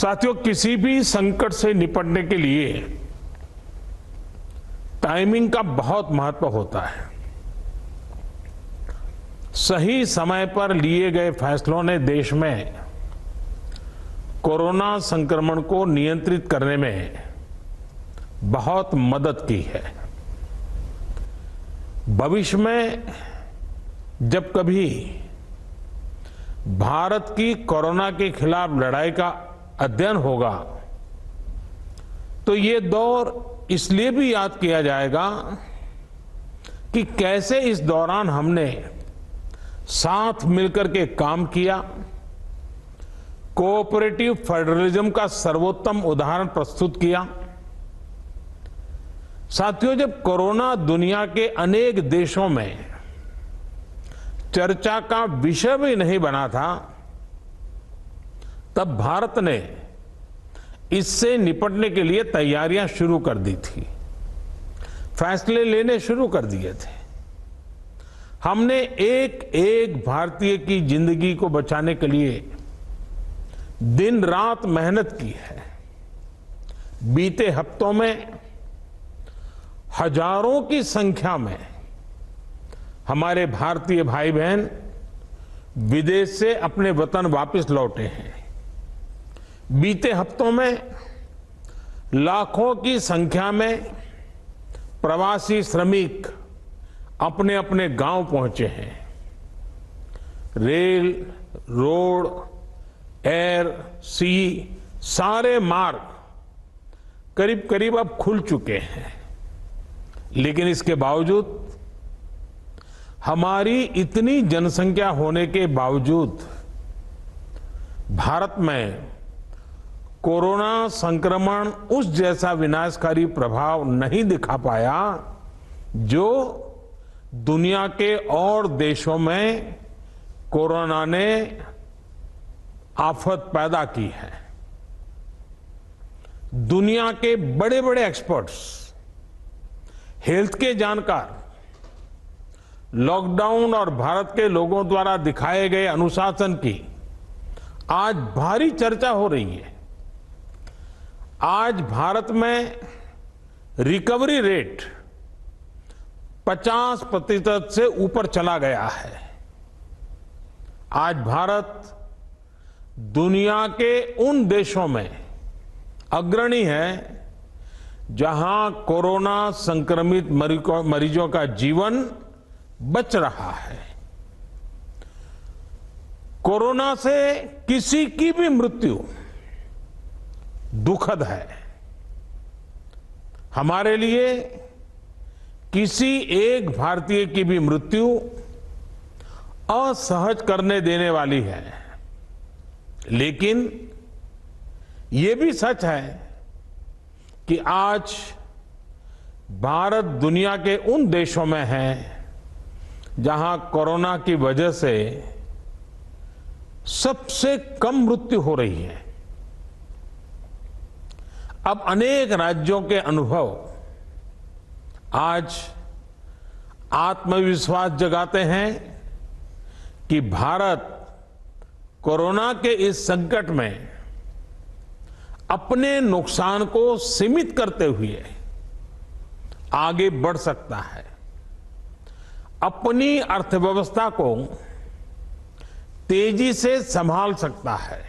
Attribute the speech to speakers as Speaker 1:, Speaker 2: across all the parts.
Speaker 1: साथियों, किसी भी संकट से निपटने के लिए टाइमिंग का बहुत महत्व होता है। सही समय पर लिए गए फैसलों ने देश में कोरोना संक्रमण को नियंत्रित करने में बहुत मदद की है। भविष्य में जब कभी भारत की कोरोना के खिलाफ लड़ाई का अध्ययन होगा तो ये दौर इसलिए भी याद किया जाएगा कि कैसे इस दौरान हमने साथ मिलकर के काम किया, कोऑपरेटिव फेडरलिज्म का सर्वोत्तम उदाहरण प्रस्तुत किया। साथियों, जब कोरोना दुनिया के अनेक देशों में चर्चा का विषय भी नहीं बना था, तब भारत ने इससे निपटने के लिए तैयारियां शुरू कर दी थी, फैसले लेने शुरू कर दिए थे। हमने एक एक भारतीय की जिंदगी को बचाने के लिए दिन रात मेहनत की है। बीते हफ्तों में हजारों की संख्या में हमारे भारतीय भाई बहन विदेश से अपने वतन वापस लौटे हैं। बीते हफ्तों में लाखों की संख्या में प्रवासी श्रमिक अपने अपने गांव पहुंचे हैं। रेल, रोड, एयर, सी सारे मार्ग करीब करीब अब खुल चुके हैं। लेकिन इसके बावजूद हमारी इतनी जनसंख्या होने के बावजूद भारत में कोरोना संक्रमण उस जैसा विनाशकारी प्रभाव नहीं दिखा पाया जो दुनिया के और देशों में कोरोना ने आफत पैदा की है। दुनिया के बड़े बड़े एक्सपर्ट्स, हेल्थ के जानकार लॉकडाउन और भारत के लोगों द्वारा दिखाए गए अनुशासन की आज भारी चर्चा हो रही है। आज भारत में रिकवरी रेट 50% से ऊपर चला गया है। आज भारत दुनिया के उन देशों में अग्रणी है जहां कोरोना संक्रमित मरीजों का जीवन बच रहा है। कोरोना से किसी की भी मृत्यु दुखद है। हमारे लिए किसी एक भारतीय की भी मृत्यु असहज करने देने वाली है। लेकिन ये भी सच है कि आज भारत दुनिया के उन देशों में है जहां कोरोना की वजह से सबसे कम मृत्यु हो रही है। अब अनेक राज्यों के अनुभव आज आत्मविश्वास जगाते हैं कि भारत कोरोना के इस संकट में अपने नुकसान को सीमित करते हुए आगे बढ़ सकता है, अपनी अर्थव्यवस्था को तेजी से संभाल सकता है।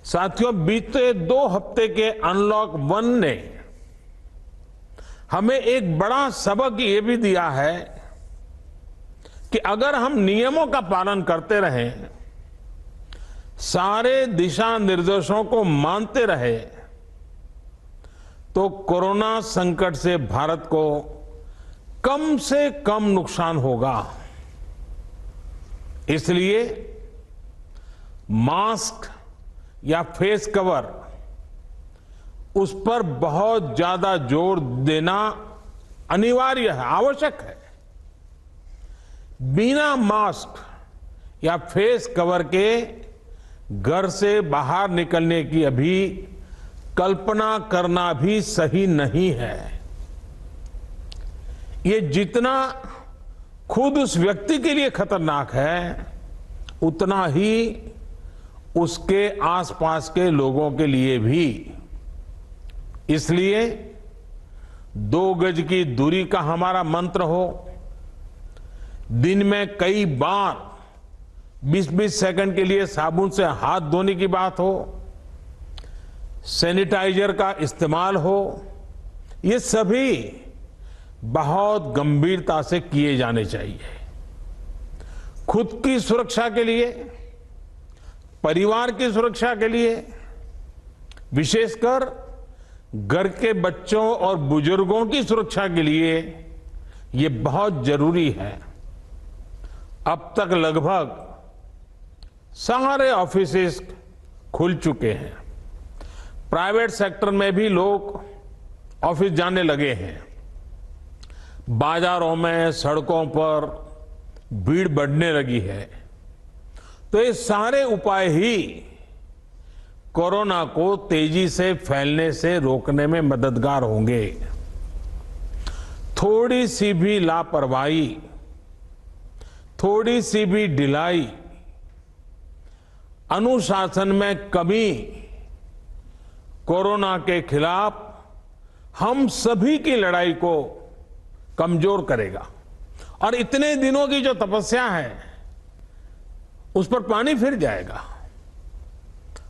Speaker 1: साथियों, बीते 2 हफ्ते के अनलॉक 1 ने हमें एक बड़ा सबक ये भी दिया है कि अगर हम नियमों का पालन करते रहें, सारे दिशा निर्देशों को मानते रहे, तो कोरोना संकट से भारत को कम से कम नुकसान होगा। इसलिए मास्क या फेस कवर, उस पर बहुत ज्यादा जोर देना अनिवार्य है, आवश्यक है। बिना मास्क या फेस कवर के घर से बाहर निकलने की अभी कल्पना करना भी सही नहीं है। ये जितना खुद उस व्यक्ति के लिए खतरनाक है, उतना ही उसके आसपास के लोगों के लिए भी। इसलिए 2 गज की दूरी का हमारा मंत्र हो, दिन में कई बार 20-20 सेकंड के लिए साबुन से हाथ धोने की बात हो, सैनिटाइजर का इस्तेमाल हो, ये सभी बहुत गंभीरता से किए जाने चाहिए। खुद की सुरक्षा के लिए, परिवार की सुरक्षा के लिए, विशेषकर घर के बच्चों और बुजुर्गों की सुरक्षा के लिए ये बहुत जरूरी है। अब तक लगभग सारे ऑफिसेस खुल चुके हैं। प्राइवेट सेक्टर में भी लोग ऑफिस जाने लगे हैं। बाजारों में, सड़कों पर भीड़ बढ़ने लगी है। तो ये सारे उपाय ही कोरोना को तेजी से फैलने से रोकने में मददगार होंगे। थोड़ी सी भी लापरवाही, थोड़ी सी भी ढिलाई, अनुशासन में कमी कोरोना के खिलाफ हम सभी की लड़ाई को कमजोर करेगा। और इतने दिनों की जो तपस्या है उस पर पानी फिर जाएगा।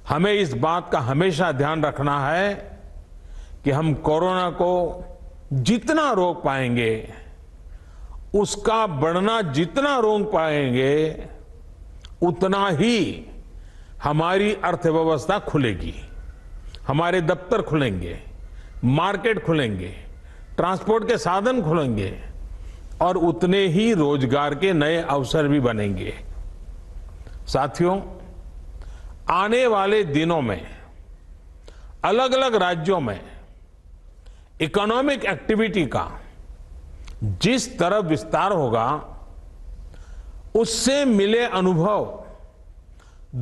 Speaker 1: हमें इस बात का हमेशा ध्यान रखना है कि हम कोरोना को जितना रोक पाएंगे, उसका बढ़ना जितना रोक पाएंगे, उतना ही हमारी अर्थव्यवस्था खुलेगी, हमारे दफ्तर खुलेंगे, मार्केट खुलेंगे, ट्रांसपोर्ट के साधन खुलेंगे और उतने ही रोजगार के नए अवसर भी बनेंगे। साथियों, आने वाले दिनों में अलग अलग राज्यों में इकोनॉमिक एक्टिविटी का जिस तरह विस्तार होगा, उससे मिले अनुभव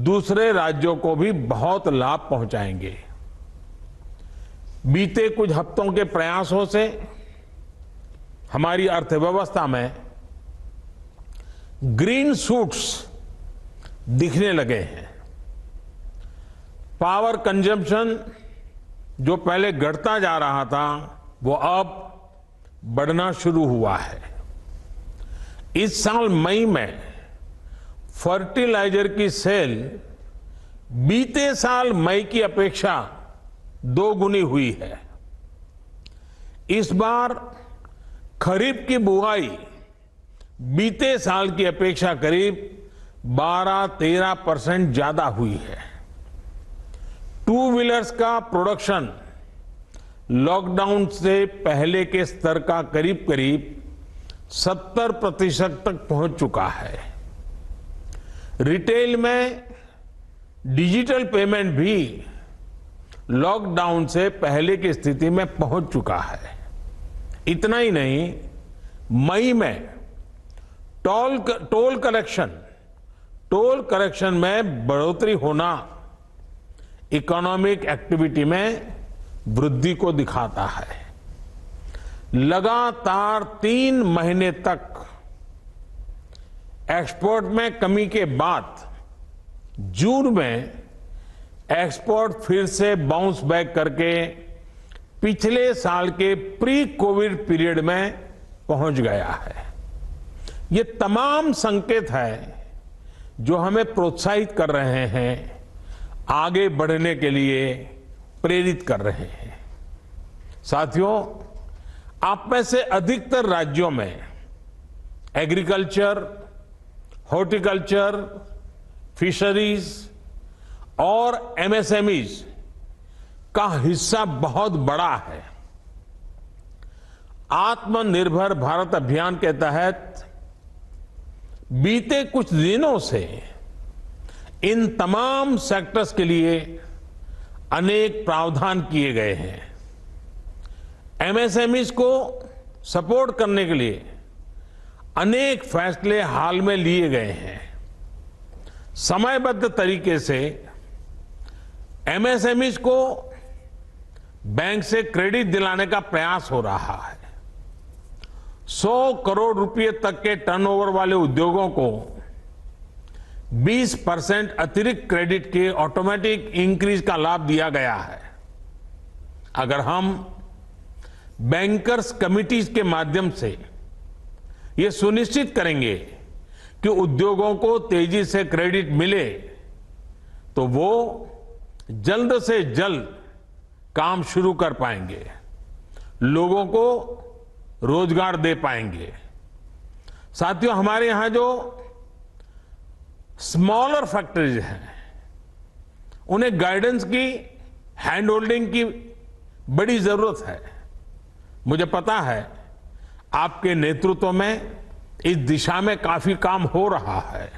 Speaker 1: दूसरे राज्यों को भी बहुत लाभ पहुंचाएंगे। बीते कुछ हफ्तों के प्रयासों से हमारी अर्थव्यवस्था में ग्रीन शूट्स दिखने लगे हैं। पावर कंजम्पशन जो पहले घटता जा रहा था, वो अब बढ़ना शुरू हुआ है। इस साल मई में फर्टिलाइजर की सेल बीते साल मई की अपेक्षा 2 गुनी हुई है। इस बार खरीफ की बुआई बीते साल की अपेक्षा करीब 12-13% ज्यादा हुई है। 2 व्हीलर्स का प्रोडक्शन लॉकडाउन से पहले के स्तर का करीब करीब 70% तक पहुंच चुका है। रिटेल में डिजिटल पेमेंट भी लॉकडाउन से पहले की स्थिति में पहुंच चुका है। इतना ही नहीं, मई में टोल कलेक्शन में बढ़ोतरी होना इकोनॉमिक एक्टिविटी में वृद्धि को दिखाता है। लगातार 3 महीने तक एक्सपोर्ट में कमी के बाद जून में एक्सपोर्ट फिर से बाउंस बैक करके पिछले साल के प्री कोविड पीरियड में पहुंच गया है। ये तमाम संकेत है जो हमें प्रोत्साहित कर रहे हैं, आगे बढ़ने के लिए प्रेरित कर रहे हैं। साथियों, आप में से अधिकतर राज्यों में एग्रीकल्चर, हॉर्टिकल्चर, फिशरीज और एमएसएमईज का हिस्सा बहुत बड़ा है। आत्मनिर्भर भारत अभियान के तहत बीते कुछ दिनों से इन तमाम सेक्टर्स के लिए अनेक प्रावधान किए गए हैं। एमएसएमईज को सपोर्ट करने के लिए अनेक फैसले हाल में लिए गए हैं। समयबद्ध तरीके से एमएसएमईज को बैंक से क्रेडिट दिलाने का प्रयास हो रहा है। 100 करोड़ रुपए तक के टर्नओवर वाले उद्योगों को 20% अतिरिक्त क्रेडिट के ऑटोमेटिक इंक्रीज का लाभ दिया गया है। अगर हम बैंकर्स कमिटीज के माध्यम से ये सुनिश्चित करेंगे कि उद्योगों को तेजी से क्रेडिट मिले तो वो जल्द से जल्द काम शुरू कर पाएंगे, लोगों को रोजगार दे पाएंगे। साथियों, हमारे यहां जो स्मॉलर फैक्ट्रीज हैं उन्हें गाइडेंस की, हैंड होल्डिंग की बड़ी जरूरत है। मुझे पता है आपके नेतृत्व में इस दिशा में काफी काम हो रहा है।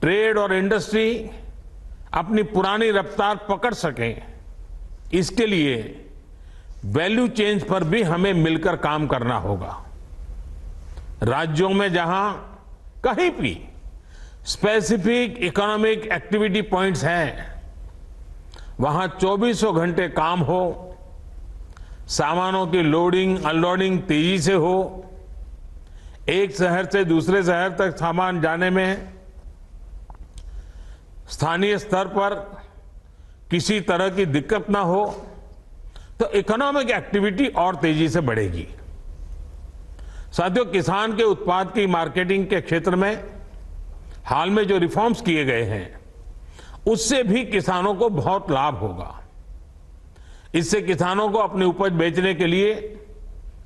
Speaker 1: ट्रेड और इंडस्ट्री अपनी पुरानी रफ्तार पकड़ सकें, इसके लिए वैल्यू चेंज पर भी हमें मिलकर काम करना होगा। राज्यों में जहां कहीं भी स्पेसिफिक इकोनॉमिक एक्टिविटी पॉइंट्स हैं, वहां 24 घंटे काम हो, सामानों की लोडिंग अनलोडिंग तेजी से हो, एक शहर से दूसरे शहर तक सामान जाने में स्थानीय स्तर पर किसी तरह की दिक्कत ना हो, तो इकोनॉमिक एक्टिविटी और तेजी से बढ़ेगी। साथियों, किसान के उत्पाद की मार्केटिंग के क्षेत्र में हाल में जो रिफॉर्म्स किए गए हैं, उससे भी किसानों को बहुत लाभ होगा। इससे किसानों को अपनी उपज बेचने के लिए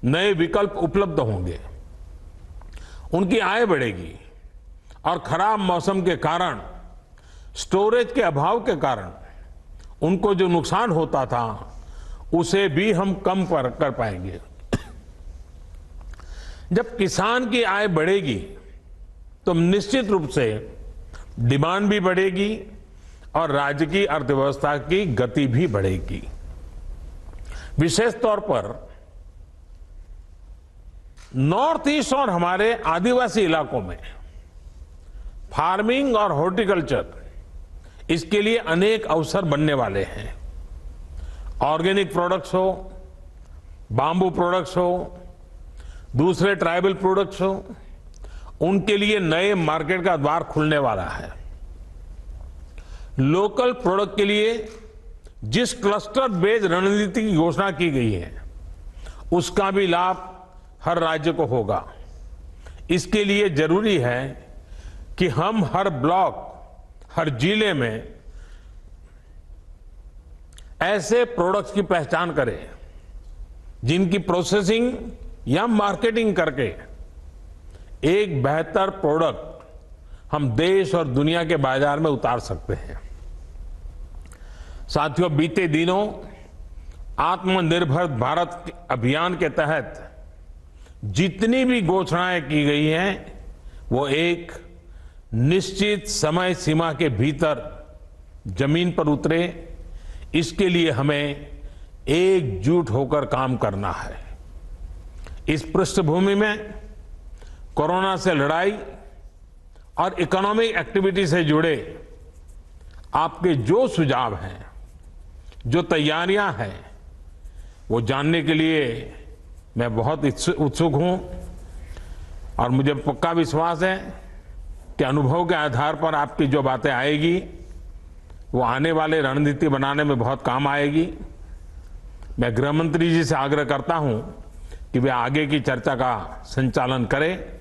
Speaker 1: नए विकल्प उपलब्ध होंगे, उनकी आय बढ़ेगी और खराब मौसम के कारण, स्टोरेज के अभाव के कारण उनको जो नुकसान होता था उसे भी हम कम कर पाएंगे। जब किसान की आय बढ़ेगी तो निश्चित रूप से डिमांड भी बढ़ेगी और राज्य की अर्थव्यवस्था की गति भी बढ़ेगी। विशेष तौर पर नॉर्थ ईस्ट और हमारे आदिवासी इलाकों में फार्मिंग और हॉर्टिकल्चर, इसके लिए अनेक अवसर बनने वाले हैं। ऑर्गेनिक प्रोडक्ट्स हो, बांबू प्रोडक्ट्स हो, दूसरे ट्राइबल प्रोडक्ट्स हो, उनके लिए नए मार्केट का द्वार खुलने वाला है। लोकल प्रोडक्ट के लिए जिस क्लस्टर बेस्ड रणनीति की घोषणा की गई है, उसका भी लाभ हर राज्य को होगा। इसके लिए जरूरी है कि हम हर ब्लॉक, हर जिले में ऐसे प्रोडक्ट्स की पहचान करें जिनकी प्रोसेसिंग या मार्केटिंग करके एक बेहतर प्रोडक्ट हम देश और दुनिया के बाजार में उतार सकते हैं। साथियों, बीते दिनों आत्मनिर्भर भारत अभियान के तहत जितनी भी घोषणाएं की गई हैं, वो एक निश्चित समय सीमा के भीतर जमीन पर उतरे, इसके लिए हमें एकजुट होकर काम करना है। इस पृष्ठभूमि में कोरोना से लड़ाई और इकोनॉमिक एक्टिविटी से जुड़े आपके जो सुझाव हैं, जो तैयारियां हैं, वो जानने के लिए मैं बहुत उत्सुक हूं और मुझे पक्का विश्वास है कि अनुभव के आधार पर आपकी जो बातें आएगी वो आने वाले रणनीति बनाने में बहुत काम आएगी। मैं गृह मंत्री जी से आग्रह करता हूं कि वे आगे की चर्चा का संचालन करें